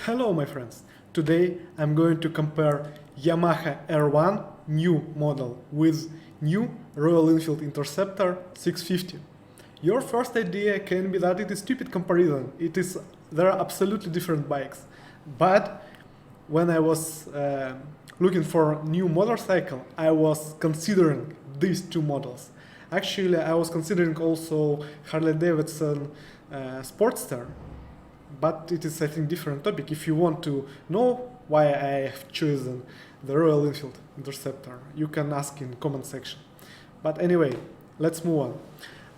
Hello my friends, today I'm going to compare Yamaha R1 new model with new Royal Enfield Interceptor 650. Your first idea can be that it is stupid comparison, there are absolutely different bikes. But when I was looking for new motorcycle, I was considering these two models. Actually, I was considering also Harley-Davidson Sportster, but it is, I think, different topic. If you want to know why I have chosen the Royal Enfield Interceptor, you can ask in comment section. But anyway, let's move on.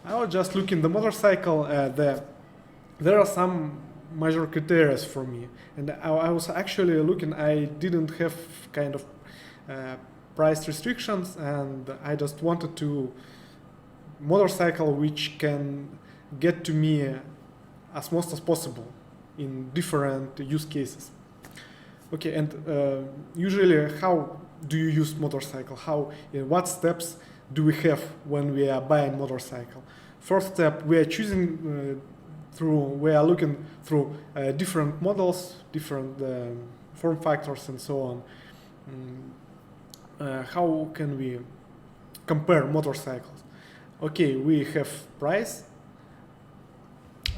I was just looking the motorcycle. There are some major criteria for me, and I was actually looking. I didn't have kind of price restrictions, and I just wanted to motorcycle which can get to me as most as possible in different use cases. Okay, and usually how do you use motorcycle? What steps do we have when we are buying motorcycle? First step, we are choosing we are looking through different models, different form factors and so on. How can we compare motorcycles? Okay, we have price.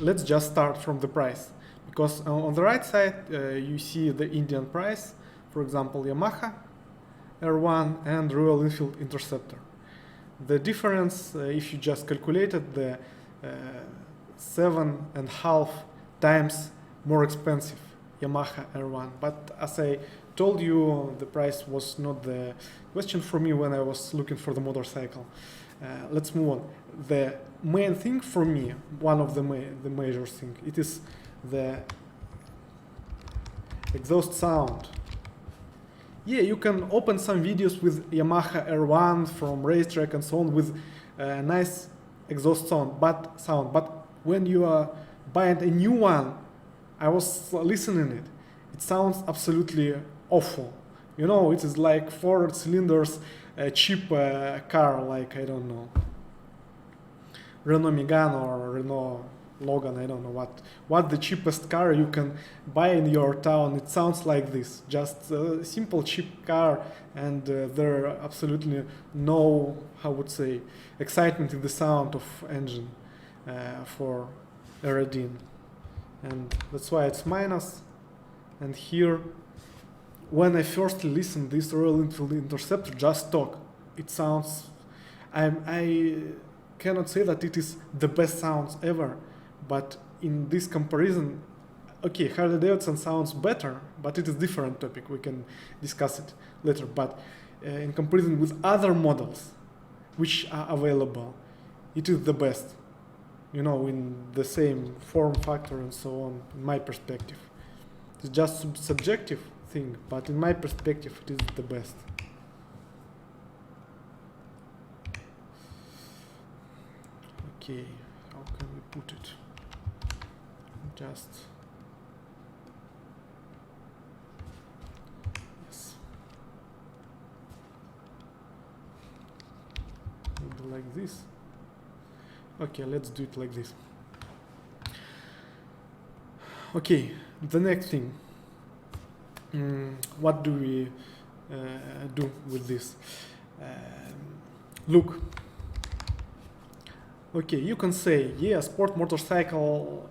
Let's just start from the price, because on the right side you see the Indian price, for example Yamaha R1 and Royal Enfield Interceptor. The difference, if you just calculated, the 7.5 times more expensive Yamaha R1. But as I told you, the price was not the question for me when I was looking for the motorcycle. Let's move on. The main thing for me, one of the major thing, it is the exhaust sound. Yeah, you can open some videos with Yamaha R1 from racetrack and so on with nice exhaust sound, but when you are buying a new one, I was listening it. It sounds absolutely awful. You know, it is like 4 cylinders, a cheap car, like, I don't know, Renault Megane or Renault Logan, I don't know what the cheapest car you can buy in your town. It sounds like this, just a simple cheap car, and there are absolutely no, how would say, excitement in the sound of engine for Aerodine, and that's why it's minus. And here, when I first listened this Royal Enfield Interceptor just talk, it sounds, I cannot say that it is the best sounds ever, but in this comparison, okay, Harley-Davidson sounds better, but it is different topic, we can discuss it later. But in comparison with other models which are available, it is the best, you know, in the same form factor and so on, in my perspective. It's just subjective thing, but in my perspective it is the best. Okay, how can we put it? Just yes, maybe like this. Okay, let's do it like this. Okay, the next thing. What do we do with this? Look. Okay, you can say, yeah, sport motorcycle,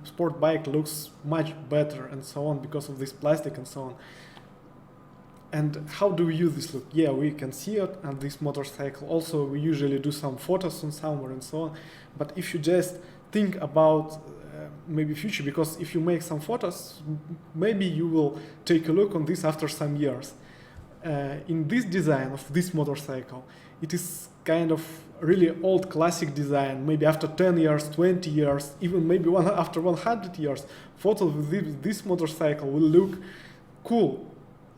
sport bike looks much better and so on because of this plastic and so on. And how do we use this look? Yeah, we can see it on this motorcycle. Also, we usually do some photos on somewhere and so on. But if you just think about maybe future, because if you make some photos, maybe you will take a look on this after some years. In this design of this motorcycle, it is kind of really old classic design. Maybe after 10 years, 20 years, even maybe after 100 years, photos with this motorcycle will look cool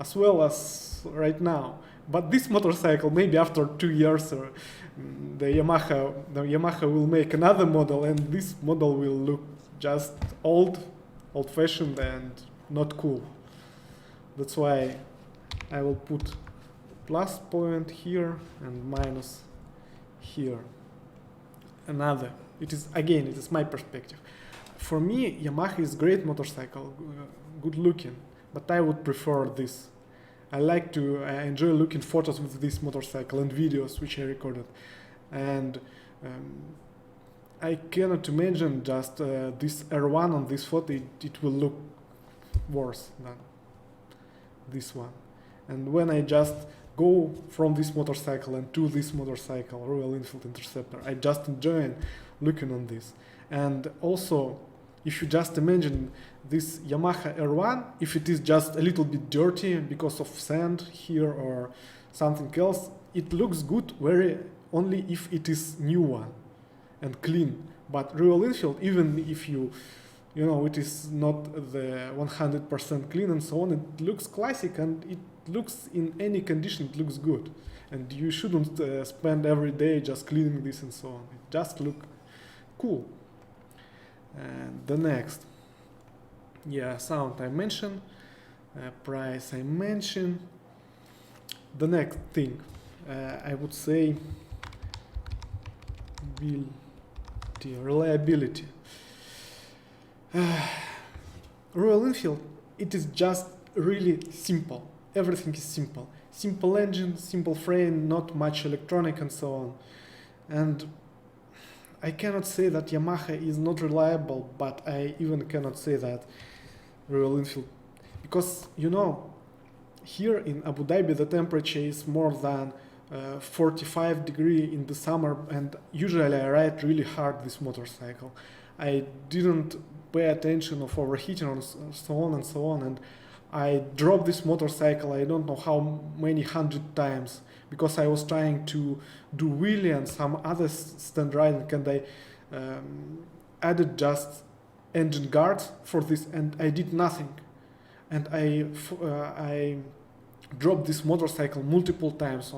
as well as right now. But this motorcycle, maybe after 2 years, the Yamaha will make another model, and this model will look just old-fashioned and not cool. That's why I will put plus point here and minus here. Another. It is, again, it is my perspective. For me, Yamaha is great motorcycle, good looking, but I would prefer this. I enjoy looking photos with this motorcycle and videos which I recorded, and I cannot imagine just this R1 on this photo. It will look worse than this one. And when I just go from this motorcycle and to this motorcycle, Royal Enfield Interceptor, I just enjoy looking on this. And also, if you just imagine this Yamaha R1, if it is just a little bit dirty because of sand here or something else, it looks good only if it is new one and clean. But Royal Enfield, even if it is not the 100% clean and so on, it looks classic, and it looks in any condition, it looks good. And you shouldn't spend every day just cleaning this and so on. It just look cool. And the next, sound I mentioned, price I mentioned. The next thing, I would say, reliability. Royal Enfield, it is just really simple. Everything is simple. Simple engine, simple frame, not much electronic and so on. And I cannot say that Yamaha is not reliable, but I even cannot say that Royal Enfield, because here in Abu Dhabi the temperature is more than 45 degrees in the summer, and usually I ride really hard this motorcycle. I didn't pay attention of overheating and so on and so on, and I dropped this motorcycle I don't know how many hundred times because I was trying to do wheelie and some other stand riding, and I added just engine guards for this, and I did nothing, and I dropped this motorcycle multiple times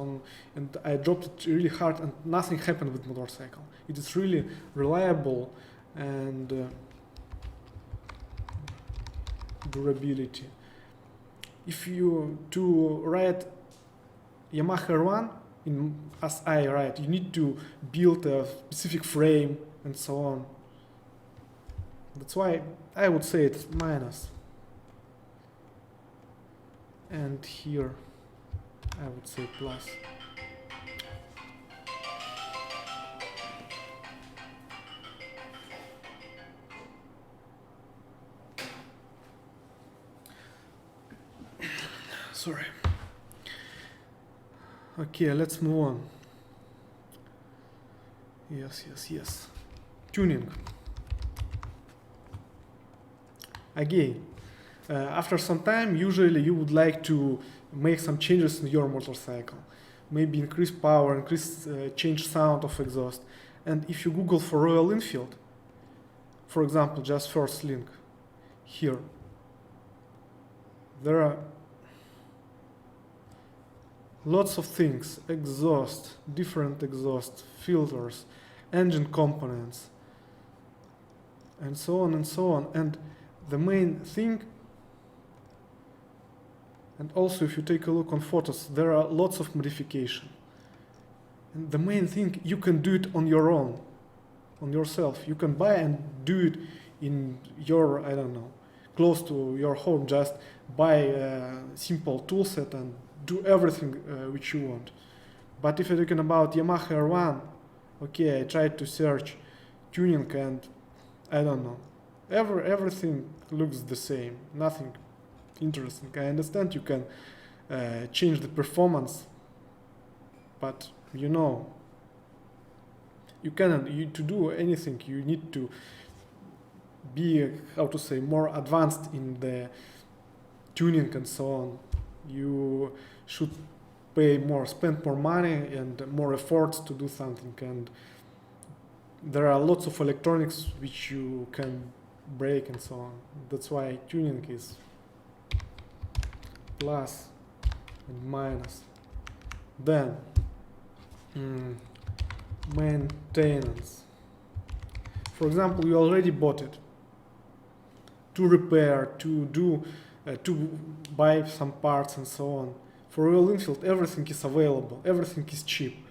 and I dropped it really hard, and nothing happened with motorcycle. It is really reliable and durability. If you to ride Yamaha R1 as I ride, you need to build a specific frame and so on. That's why I would say it's minus. And here I would say plus. Sorry. Okay, let's move on. Yes. Tuning. Again, after some time, usually you would like to make some changes in your motorcycle. Maybe increase power, change sound of exhaust. And if you Google for Royal Enfield, for example, just first link here, there are lots of things: exhaust, different exhaust, filters, engine components, and so on and so on. And the main thing, and also if you take a look on photos, there are lots of modification. And the main thing, you can do it on your own, on yourself. You can buy and do it in your, close to your home. Just buy a simple tool set and do everything which you want. But if you're talking about Yamaha R1, okay, I tried to search tuning and everything looks the same, nothing interesting. I understand you can change the performance, but you cannot. To do anything, you need to be, more advanced in the tuning and so on. You should spend more money and more efforts to do something, and there are lots of electronics which you can break and so on. That's why tuning is plus and minus. Then maintenance. For example, you already bought it to repair, to do, to buy some parts and so on. For Royal Enfield, everything is available, everything is cheap,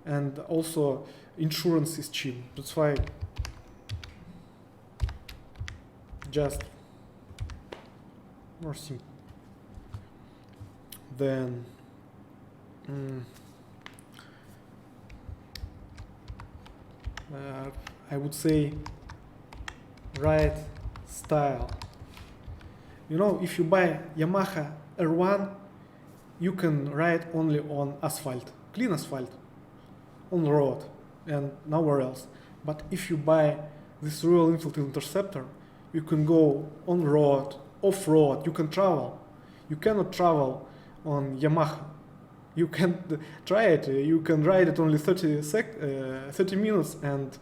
and also insurance is cheap. That's why more simple. Then I would say ride style. You know, if you buy Yamaha R1, you can ride only on asphalt, clean asphalt, on the road and nowhere else. But if you buy this Royal Enfield Interceptor, you can go on road, off road, you can travel. You cannot travel on Yamaha. You can try it, you can ride it only 30 minutes and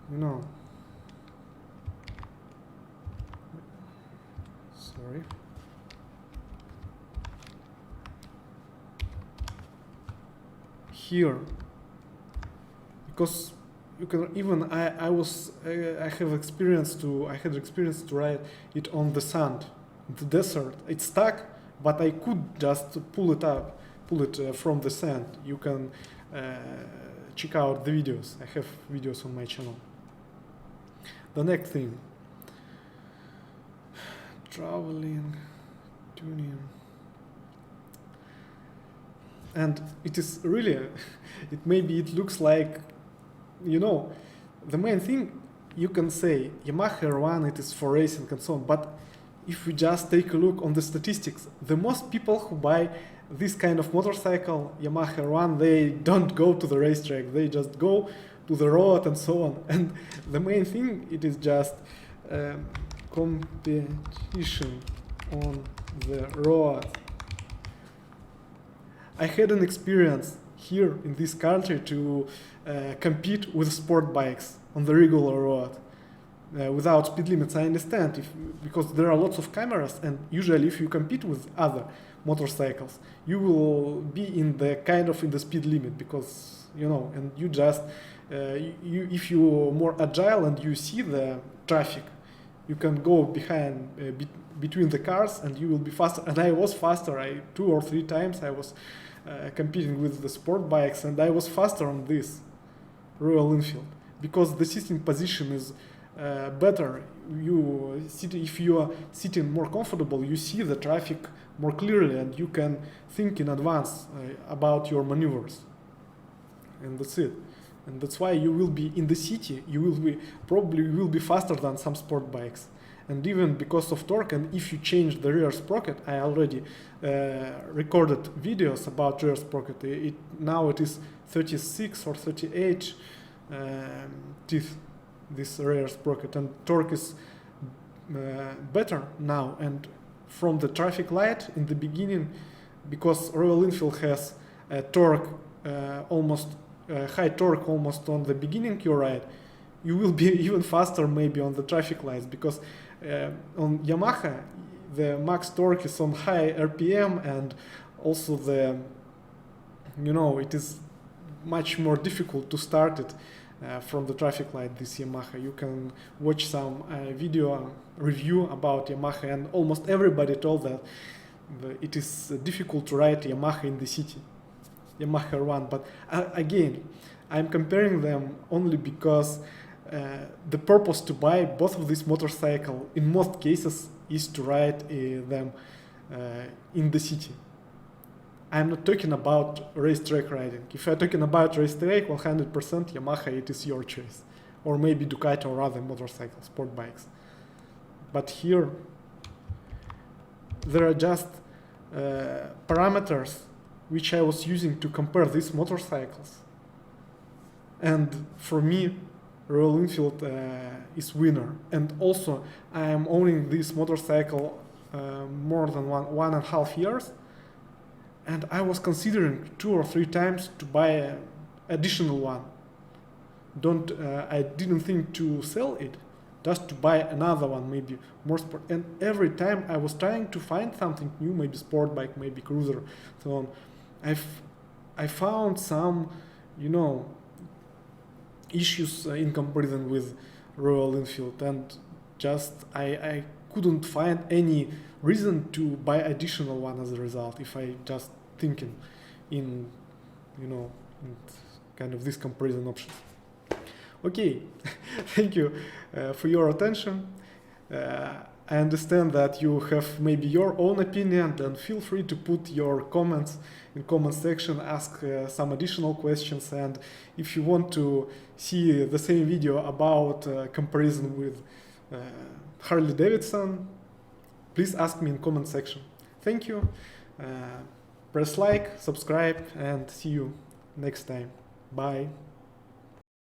no. Sorry. Here, because you can even I had experience to ride it on the sand, the desert. It's stuck, but I could just pull it from the sand. You can check out the videos. I have videos on my channel. The next thing, traveling, tuning. And it is really, it looks like, you know, the main thing you can say Yamaha R1, it is for racing and so on, but if we just take a look on the statistics, the most people who buy this kind of motorcycle, Yamaha R1, they don't go to the racetrack, they just go to the road and so on. And the main thing, it is just competition on the road. I had an experience here in this country to compete with sport bikes on the regular road without speed limits. I understand because there are lots of cameras, and usually if you compete with other motorcycles, you will be in the speed limit, because you know, and you just if you're more agile and you see the traffic, you can go behind between the cars and you will be faster. And I was faster. 2 or 3 times I was competing with the sport bikes, and I was faster on this Royal Enfield because the sitting position is better. If you are sitting more comfortable, you see the traffic more clearly and you can think in advance about your maneuvers. And that's it. And that's why you will be in the city, you will be faster than some sport bikes. And even because of torque, and if you change the rear sprocket, I already recorded videos about rear sprocket. Now it is 36 or 38 teeth, this rear sprocket, and torque is better now. And from the traffic light in the beginning, because Royal Enfield has a torque high torque almost on the beginning you ride, you will be even faster maybe on the traffic lights, because on Yamaha the max torque is on high RPM, and also it is much more difficult to start it from the traffic light, this Yamaha. You can watch some video review about Yamaha, and almost everybody told that it is difficult to ride Yamaha in the city, Yamaha R1. But again, I'm comparing them only because the purpose to buy both of these motorcycles in most cases is to ride them in the city. I'm not talking about racetrack riding. If you're talking about racetrack, 100% Yamaha, it is your choice. Or maybe Ducati or other motorcycles, sport bikes. But here, there are just parameters which I was using to compare these motorcycles. And for me, Royal Enfield is winner. And also, I am owning this motorcycle more than one and a half years. And I was considering 2 or 3 times to buy an additional one. I didn't think to sell it, just to buy another one, maybe more sport. And every time I was trying to find something new, maybe sport bike, maybe cruiser, so on. I found some, issues in comparison with Royal Enfield, and just I couldn't find any reason to buy additional one as a result, if I just thinking in kind of this comparison option. Okay, Thank you for your attention. I understand that you have maybe your own opinion, then feel free to put your comments in comment section, ask some additional questions, and if you want to see the same video about comparison with Harley Davidson, please ask me in comment section. Thank you. Press like, subscribe, and see you next time. Bye.